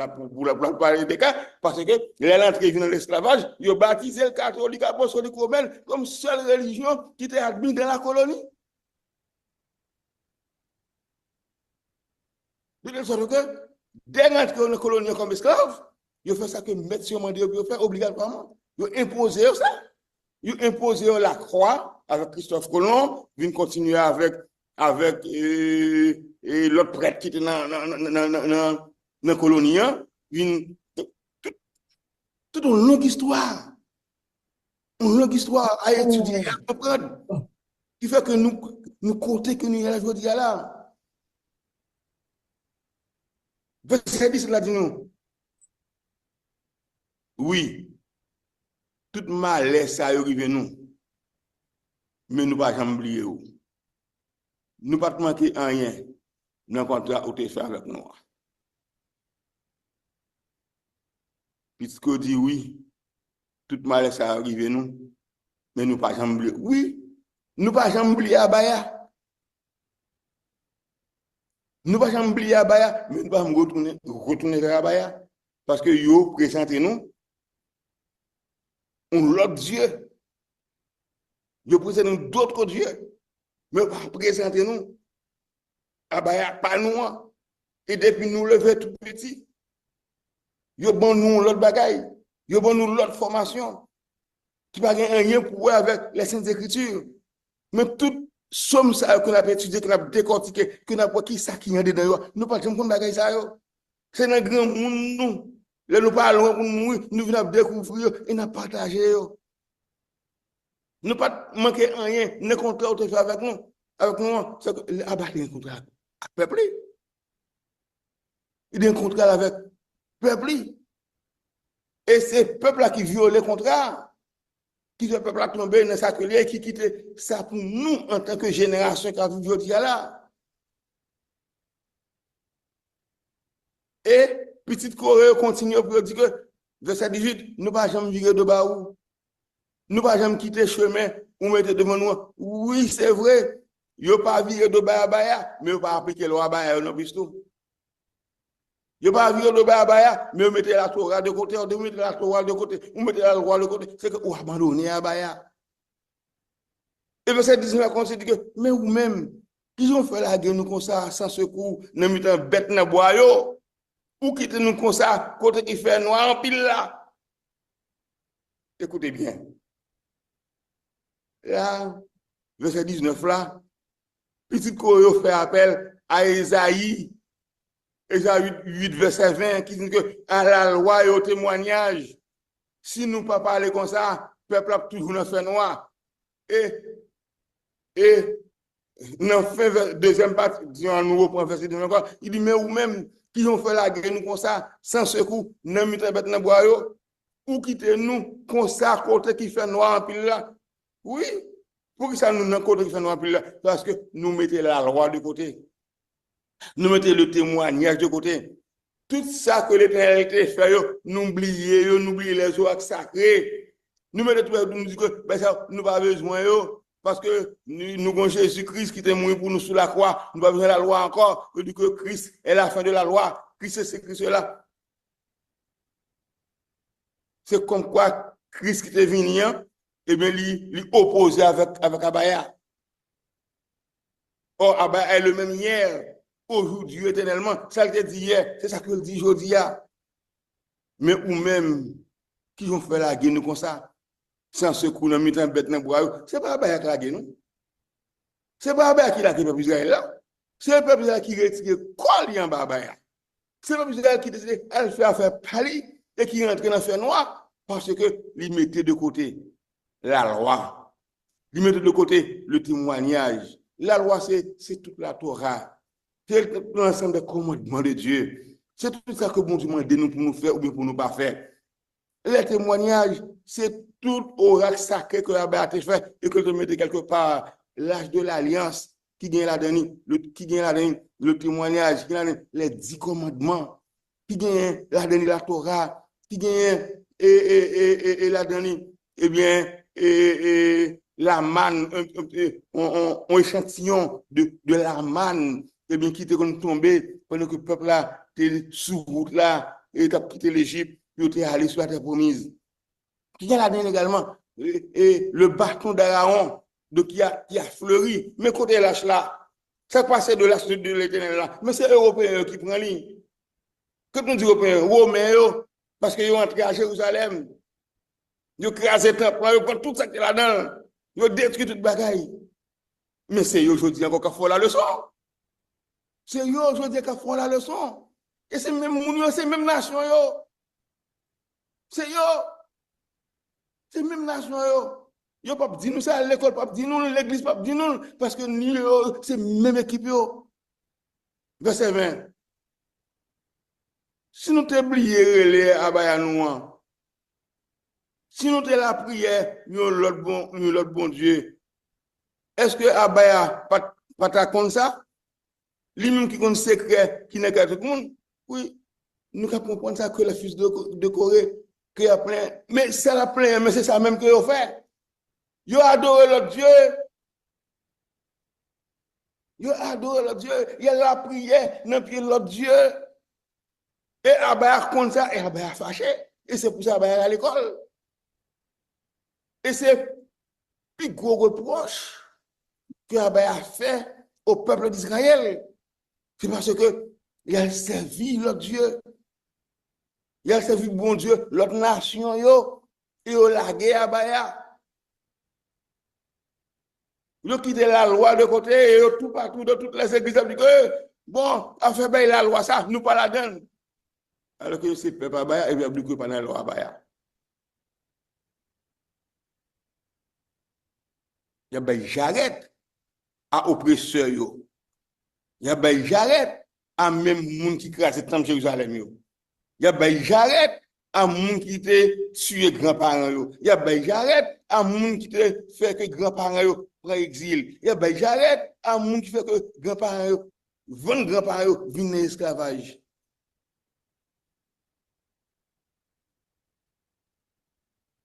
parler des cas, parce que l'entrée dans l'esclavage, ils ont baptisé le catholique apostolique romain comme seule religion qui était admise dans la colonie. De telle sorte que, dès l'entrée dans la colonie comme esclave, ils fait ça que mettre sur mandat, ils faire obligatoirement. Ils imposé ça. Ils imposé la croix avec Christophe Colomb, ils continuer avec l'autre prêtre qui était dans la colonie, toute une longue histoire. Une longue histoire à étudier, à comprendre. Qui fait que nous comptons que nous y allons aujourd'hui là. Verset 10 là dit nous. Oui, tout malheur ça arrive nous. Mais nous ne pas jamais oublier. Nous ne pas manquer rien dans le contrat où tu fait avec nous. Puisque dit oui, tout malheur ça arrive nous, mais nous ne pas jamais oublier. Oui, nous ne pas jamais oublier Abaya. Nous ne pas jamais oublier Abaya, mais nous ne pas retourner vers Abaya. Parce que yo présente nous un autre Dieu. Yo présente nous d'autres dieux. Mais pas présenter nous. Abaya, pas nous. Et depuis nous lever tout petit. Yo bon nous l'autre bagaille. Yo bon nous l'autre formation. Qui n'a rien pour voir avec les Saintes Écritures. Mais tout somme ça qu'on a étudié, qu'on a décortiqué, qu'on a qui ça qui y a dedans. Nous pas de bagaille ça yo. C'est un grand monde nous. Là nous parlons pour nous venons découvrir et nous partager. Nous pas manquer rien, ne contrat te fait avec nous. Avec nous, c'est que abattre un contrat avec le peuple. Il y a un contrat avec le peuple. Et c'est le peuple là qui viole le contrat. Qui fait le peuple là tomber dans sa colère, qui quitte ça pour nous en tant que génération qui a vu aujourd'hui là. Et petite Corée continue pour dire que verset 18, nous ne pas jamais virer de bas où. Nous ne pas jamais quitter le chemin ou mettre devant nous. Oui, c'est vrai. Ils n'ont pas viré de bas à bas, mais ils n'ont pas appliqué le loi à bas, non plus tout. Ils n'ont pas viré de bas à bas, mais ils mettez la Torah de côté, ils mettez la Torah de côté, ils mettez la loi de côté. C'est que vous abandonnez à bas. Et verset 19, on se dit que, mais vous-même, Qui ont fait la guerre nous comme ça, sans secours, nous mettons bête dans bois yo, ou quitter nous comme ça, côté qui fait noir en pile là. Écoutez bien. Là, verset 19 là, petit Koyo fait appel à Esaïe 8, verset 20, qui dit que à la loi et au témoignage, si nous ne pas parler comme ça, le peuple a toujours dans fait noir. Et dans la deuxième partie, disons, nous reprend verset 19 encore, il dit, mais ou même qui ont fait la guerre nous comme ça, sans secours, nous mettons bête dans bois, ou quitter nous comme ça, côté qui fait noir en pile là. Oui, pour que ça nous dans côté qui fait noir en pile là, parce que nous mettons la loi de côté. Nous mettons le témoignage de côté. Tout ça que l'éternité fait, nous oublions les eaux sacrées. Nous mettons tout, nous disons que ben ça, nous n'avons pas besoin, parce que nous avons Jésus-Christ qui est mort pour nous sous la croix. Nous n'avons pas besoin de la loi encore. Nous disons que Christ est la fin de la loi. Christ, c'est Christ-là. C'est comme quoi Christ qui est venu, et bien, il opposé avec Abaya. Or, Abaya est le même hier. Aujourd'hui, éternellement, ça le dit hier, c'est ça que le dit aujourd'hui. Mais ou même, qui ont fait la guerre, nous comme ça, sans secours, nous mettons bête dans le bois, c'est pas Abaya qui a la guerre, non? C'est pas Abaya qui a la guerre, le peuple Israël là. C'est le peuple Israël qui retire quoi en bas Abaya. C'est le peuple Israël qui décide, elle fait affaire pali et qui rentre dans le fer noir parce que il mettait de côté la loi. Il mettait de côté le témoignage. La loi, c'est toute la Torah. C'est l'ensemble des commandements de Dieu. C'est tout ça que bon Dieu demande nous pour nous faire ou bien pour nous pas faire. Les témoignages, c'est tout oracle sacré que Abba a fait et que tu mets quelque part l'âge de l'alliance qui gagne la dernière, le témoignage, qui gagne les 10 commandements, qui gagne la dernière la Torah, qui gagne et la dernière, eh bien, la manne, un échantillon de la manne, eh bien, qui était tombé pendant que le peuple là était sous route là, et a quitté l'Égypte, il était allé sur la terre promise. Qui a la dernière également, et le bâton d'Aaron, qui a fleuri, mais côté lâche là, ça passait de l'âge de l'Éternel là, mais c'est Européens qui prennent ligne. Que nous disons Européens, Romains, parce qu'ils ont entré à Jérusalem, ils ont crasé le temple, ils ont pris tout ça qui est là-dedans, ils ont détruit toute bagaille. Mais c'est eux aujourd'hui encore qui font la leçon. C'est eux aujourd'hui qui font la leçon. Et c'est même moun, c'est même nation yo. C'est eux. C'est même nation yo. Yo pas dire nous ça, l'école pas dire nous, l'église pas dire nous, parce que nous, c'est même équipe yo. Verset 20. Si nous t'oublions les abaya nous, si nous te la prière, nous l'autre bon Dieu, est-ce que abaya pas ta comme ça? Lui-même qui compte secret, qui n'est qu'à tout le monde, oui, nous pouvons comprendre ça que le fils de Corée, qui a plein, mais c'est la plein, mais c'est ça même que vous fait. Vous adorez l'autre Dieu. Vous adorez l'autre Dieu. Il y a la prière dans le pied de l'autre Dieu. Et Abaya compte ça, et Abaya fâché. Et c'est pour ça Abaya à l'école. Et c'est plus gros reproche que Abaya fait au peuple d'Israël. C'est parce que il a servi l'autre Dieu. Il a servi bon Dieu, l'autre nation, yo, et il a lagué Abaya. Il a quitté la loi de côté, et tout partout, de toutes les églises, dit que, bon, a fait bien la loi, ça, nous pas la donne. Alors que c'est peuple Abaya, et bien, il pas dans la loi Abaya. Il y a bien j'arrête à oppresseur, yo. Il y a bien j'arrête à même monde qui crase le temple de Jérusalem, yo. Il y a ben j'arrête à monde qui te tué grands-parents yo. Il y a ben j'arrête à monde qui te fait que grands-parents yo prend exil. Il y a ben j'arrête à monde qui fait que grands-parents yo 20 grands-parents yo viennent dans l'esclavage.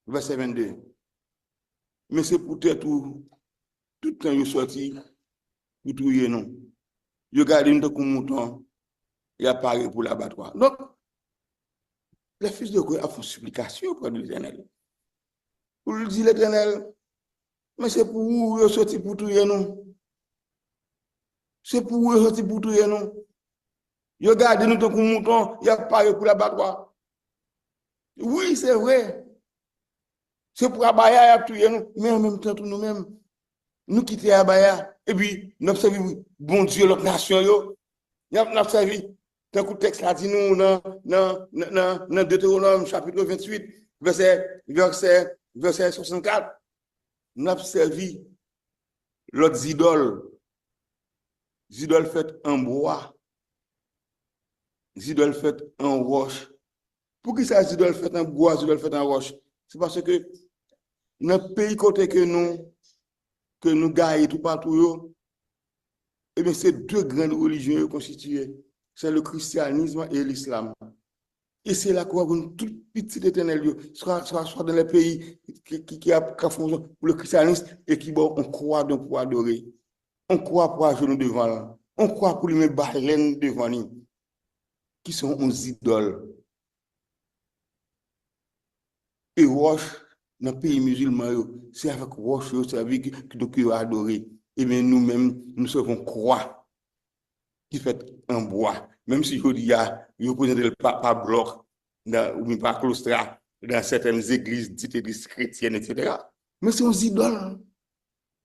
Verset 22. Mais c'est pour tout le temps yo sorti pour trouver non. Yo garde une comme mouton, il a paré pour l'abattoir. Donc les fils de Corée font supplication auprès de l'Éternel. Pour lui dire l'Éternel, mais c'est pour vous, vous sortir pour tuer nous. C'est pour eux, c'est pour tuer nous. Ils regardent nous tant qu'on mouton, il y a pas pour l'abattoir. Oui, c'est vrai. C'est pour Abaya, il y a tué nous. Mais en même temps, nous-mêmes, nous quitter Abaya. Et puis, nous observons, bon Dieu, l'autre nation, nous observons. Tant que le texte a dit nous dans Deutéronome chapitre 28, verset 64, nous avons servi l'autre idole fait en bois, idole fait en roche. Pour qui ça idole fait en bois, idole fait en roche? C'est parce que dans le pays côté que nous gagnons tout partout, eh bien, c'est deux grandes religions constituées. C'est le christianisme et l'islam. Et c'est là qu'on a une toute petite éternelle, soit dans les pays qui font pour le christianisme et qui bon, on croit donc pour adorer. On croit pour genoux devant là. On croit pour lui mettre baleine devant lui. Qui sont nos idoles. Et roche, dans le pays musulman, c'est avec roche, c'est avec qui adorer. Et bien nous-mêmes, nous savons croix qui fait en bois. Même si je dis, il représente le pas bloc, ou pas claustra, dans certaines églises, dites églises chrétiennes, etc. Mais c'est aux idoles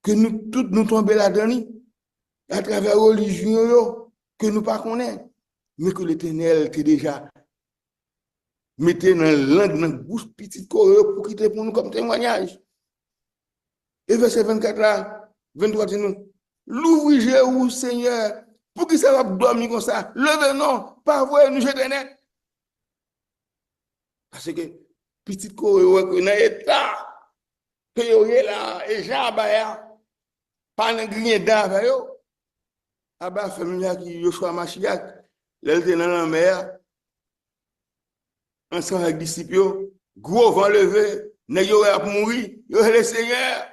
que nous toutes nous tombons là-dedans, à travers la religion que nous ne connaissons pas, mais que l'Éternel était déjà mettez dans la langue, dans la bouche petite pour quitter pour nous comme témoignage. Et verset 24 là, 23 dit nous, l'ouvrier ou Seigneur, pour qui ça va dormir comme ça, levez non, pas vrai, nous jeter net. Parce que petite que dans l'état, que vous avez là, et Jean Abaya, pas de grien d'avant, Abba famille qui Yoshua Mashiach, l'elle dans la mer, ensemble avec les disciples, gros vent levé, n'a pas mourir, yo le Seigneur,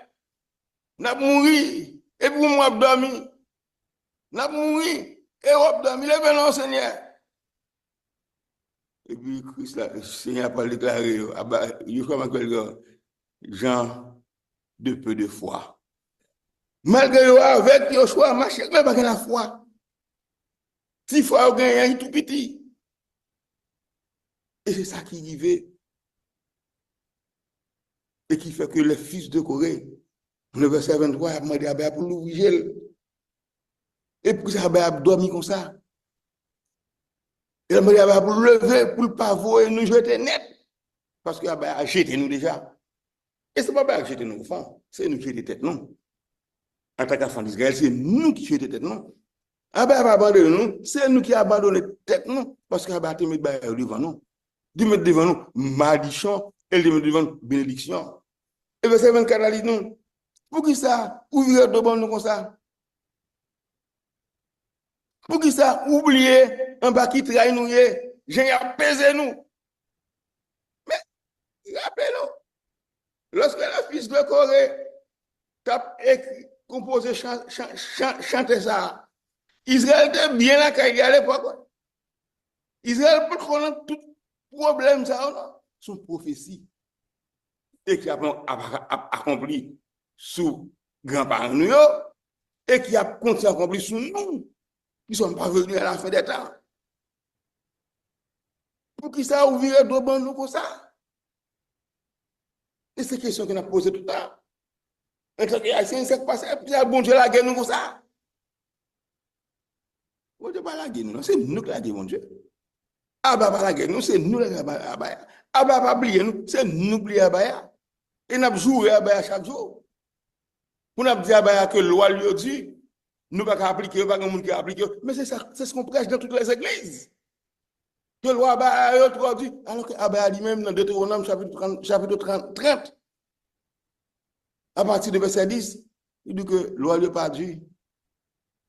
n'a mourir, et pour moi dormi, n'a mourir, et on dormi, levez non Seigneur. Et puis Christ là, le Seigneur pas déclaré, Yoshua Mashiach, Jean de peu de foi. Malgré avec Yoshua Mashiach, mais pas la foi. Si foi au gagne tout petit. Et c'est ça qui arrivait. Et qui fait que les fils de Corée, le verset 23, a demandé à pour l'ouvrir. Et pour ça, a dormi comme ça. Il a demandé à pour lever, pour le pavot et nous jeter net. Parce qu'il a jeté nous déjà. Et ce n'est pas jeter nos enfants, c'est nous qui jeter tête, non. En tant qu'enfant d'Israël, c'est nous qui jeter tête, non. Abba a abandonné nous, c'est nous qui abandonné tête, non. Parce qu'Abba a mis devant nous. Il met devant nous malédiction et il met devant nous bénédiction. Et verset 24 dit nous, pour qui ça, ouvrir devant nous comme ça? Pour qui ça, oublier un bas qui trahit nous, j'ai apaisé nous. Mais, rappelez-nous, lorsque le fils de Corée t'a écrit, composé, chanté ça, Israël était bien là quand il y a l'époque. Israël peut connaître tout problème, ça, son prophétie. Et qui a accompli sous grands-parents nous, et qui a continué à accomplir sous nous, qui ne sommes pas venus à la fin des temps. Pour qui ça ouvrirait devant nous comme ça? Et c'est une question qu'on a posée tout le temps. Et tant que Haïtien, c'est passé, puis bon Dieu la guerre nous comme ça. Bon Dieu pas la guerre nous, c'est nous qui la guerre, mon Dieu. Abba pas la guerre nous, c'est nous la guerre. Abba pas oublier nous, c'est nous oublier Abba. Et nous avons joué Abba chaque jour. Pour nous dire Abba que la loi lui dit, nous ne pouvons pas appliquer, pas de monde qui applique. Mais c'est ça, c'est ce qu'on prêche dans toutes les églises. Que la loi Abba dit, alors que Abba dit même dans Deutéronome chapitre 30, à partir du verset 10, il dit que la loi lui pas dit.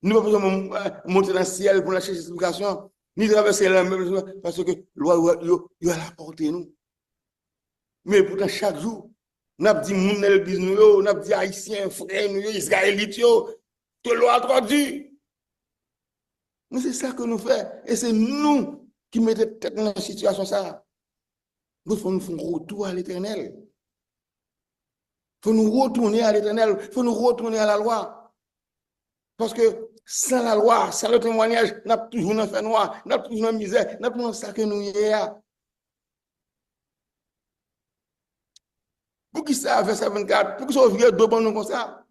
Nous ne pouvons pas monter dans le ciel pour la chercher explication, ni traverser la même parce que la loi il a la portée nous. Mais pourtant, chaque jour, nous avons dit, nous avons dit, Haïtiens, frères, nous, Israélites, que la loi a trop dit. Mais c'est ça que nous faisons. Et c'est nous qui mettons tête dans la situation ça. Nous faut nous faire un retour à l'Éternel. Il faut nous retourner à l'Éternel. Il faut nous retourner à la loi. Parce que sans la loi, sans le témoignage, nous avons toujours dans fait noir, nous avons toujours dans la misère, nous avons toujours dans ça que nous y est. Pour qui ça, verset 24, pour qui ça vient de nous comme ça?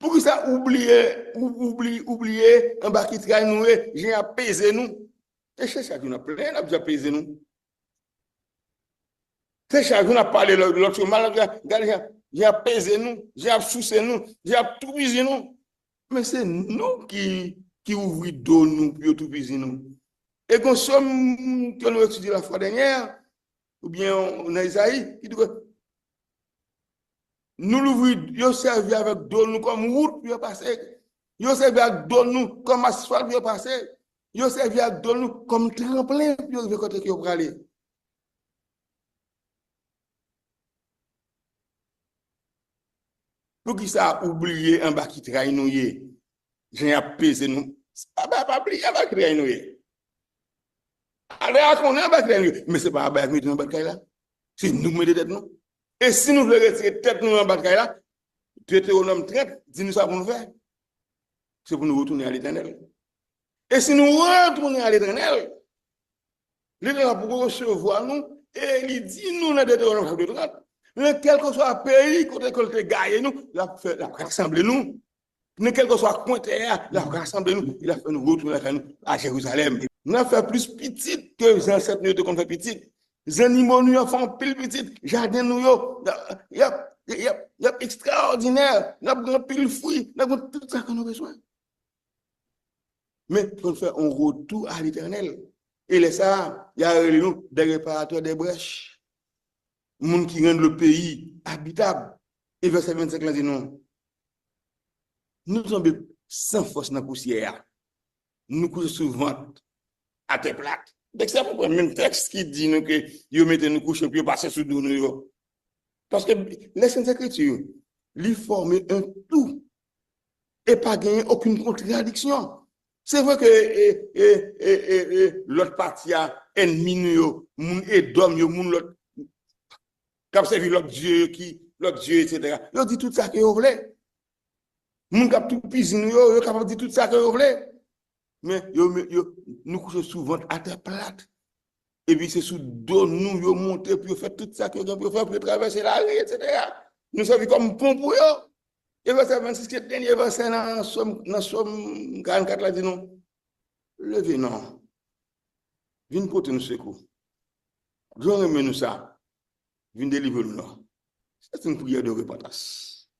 Pour qui ça oublier un bas qui travaille nous, j'ai apaisé nous. Et chez chaque jour, on a plein, on a déjà apaisé nous. C'est chaque jour, on a parlé de l'autre mal, j'ai apaisé nous, j'ai absoussé nous, j'ai tout visé nous. Mais c'est nous qui ouvrons d'eau nous pour tout viser nous. Et qu'on somme que nous étudions la fois dernière, ou bien on a Isaïe, qui dit que nous l'ouvrons, nous servi avec d'eau nous comme route pour passer. Nous servi avec d'eau nous comme asphalte pour passer. Nous servi avec d'eau nous comme tremplin pour arriver côté qui pour aller. Pour qui ça a oublié un bas qui trahit nous, j'ai apaisé nous. Pas oublier un bas qui trahit nous. Alors, on a un bas qui trahit nous. Mais ce n'est pas un bas qui trahit nous là. C'est nous qui mettons tête nous. Et si nous voulons retirer tête nous en bas de là, Deutéronome 30, dis-nous ça pour nous faire. C'est pour nous retourner à l'Éternel. Et si nous retournons à l'Éternel, l'Éternel pour recevoir nous, et il dit nous dans Deutéronome 30, quel que soit le pays côté que le gagné nous, il a rassemblé nous. Quel que soit le coin terre, il a rassemblé nous, il a fait nous retourner à Jérusalem. Nous avons fait plus petit que les ancêtres nous ont fait petit. Les animaux nous ont fait pile petit, jardin nous il y a extraordinaire, nous avons pile fruit, nous avons tout ça que nous avons besoin. Mais pour faire un retour à l'Éternel. Et là, ça, il y a des réparateurs des brèches. Les gens qui rendent le pays habitable. Et verset 25, là, dit non. Nous sommes sans force dans la poussière. Nous couchons souvent à terre plate. C'est le même texte qui dit que vous mettez nous coucher puis passer sous nous. Parce que les Saintes Écritures, lui forment un tout et pas gagner aucune contradiction. C'est vrai que l'autre partie a ennemi nous, et d'homme, l'autre, comme c'est l'autre Dieu etc. Ils dit tout ça que vous voulez. Moun kap tout pis nous, yo capable de dire tout ça que vous voulez. Mais nous couchons souvent à terre plate. Et puis c'est sous dos nous, yo monter pour faire tout ça que vous faire pour traverser la rue, etc. Nous sommes comme pont pour yo. Et verset 26, qui est le dernier verset dans Somme 44, là, dit non. Levez, non. Viens porter nous secours. Dieu remet nous ça. Viens délivrer nous, non. C'est une prière de repentance.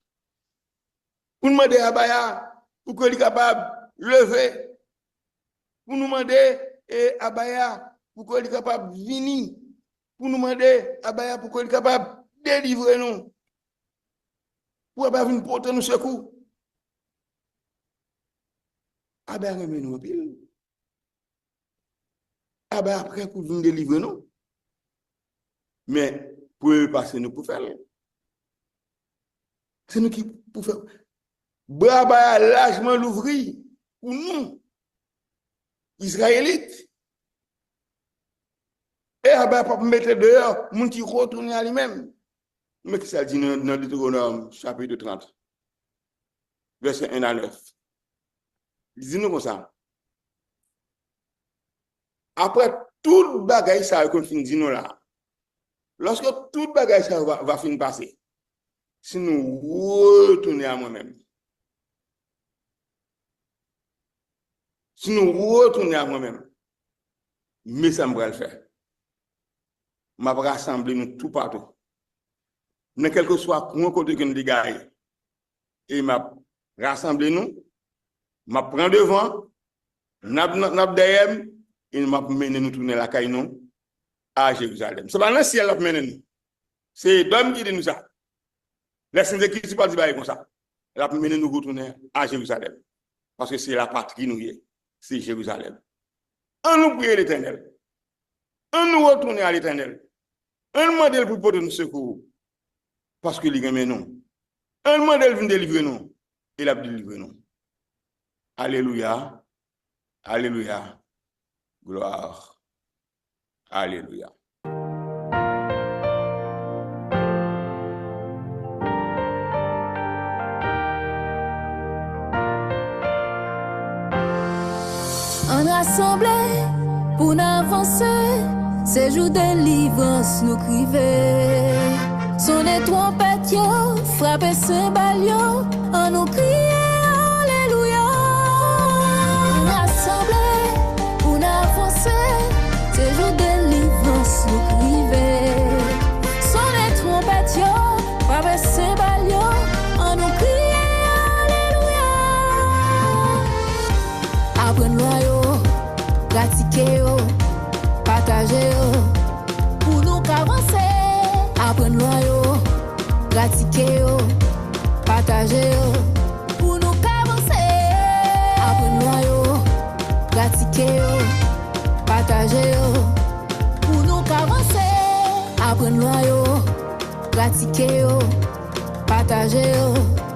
Pour nous demander à Baya, pour qu'il soit capable de lever. Pour nous demander à Baya, pour qu'il soit capable de venir. Pour nous demander à Baya, pour qu'il soit capable de délivrer nous. Pour venir porter nous secours. Abba remet nous en pile. Abba après pour venir délivrer nous. Mais pour passer nous pour faire. C'est nous qui pour faire. Abba a largement l'ouvrir pour nous, Israélites. Et Abba pas mettre dehors, moun qui retourne à lui-même. Mais qui ça dit dans Deutéronome chapitre 30, verset 1 à 9. Dis-nous comme ça. Après tout bagage ça qu'on finit nous là. Lorsque tout bagage ça va finir passer. Si nous retournons à moi-même. Si nous retournons à moi-même. Mais ça me va le faire. Je vais rassembler nous tout partout. Mais quel que soit le côté que nous dégagons. Et m'a rassembler nous. M'a prendre devant. N'a derrière. Et m'a mené nous tourner la caille nous à Jérusalem. C'est pas dans le ciel qui mené nous. C'est l'homme qui dit nous ça. Les saints qui pas dire comme ça. Elle a mené nous retourner à Jérusalem. Parce que c'est la patrie nous y est. C'est Jérusalem. On nous prie l'Éternel. On nous retourne à l'Éternel. On demande pour porter nous secours. Parce que il aime nous. On demande de venir délivrer nous. Il a délivré nous. Alléluia. Alléluia. Gloire. Alléluia. rassembler, pour nous avancer, c'est jour de délivrance nous criver. Sonner trompette yo, frapper cymbale yo, en nous crier alléluia. Rassembler, pour nous avancer, c'est jour de délivrance nous criver. Sonner trompette yo, frapper cymbale yo, en nous crier alléluia. Apprends-nous yo, pratiquer yo, partager yo, pour nous avancer. Apprendre yo, pratiquer yo, partager yo, pour nous avancer. Apprendre yo, pratiquer yo, partager yo, pour nous avancer. Apprendre yo, pratiquer yo, partager yo.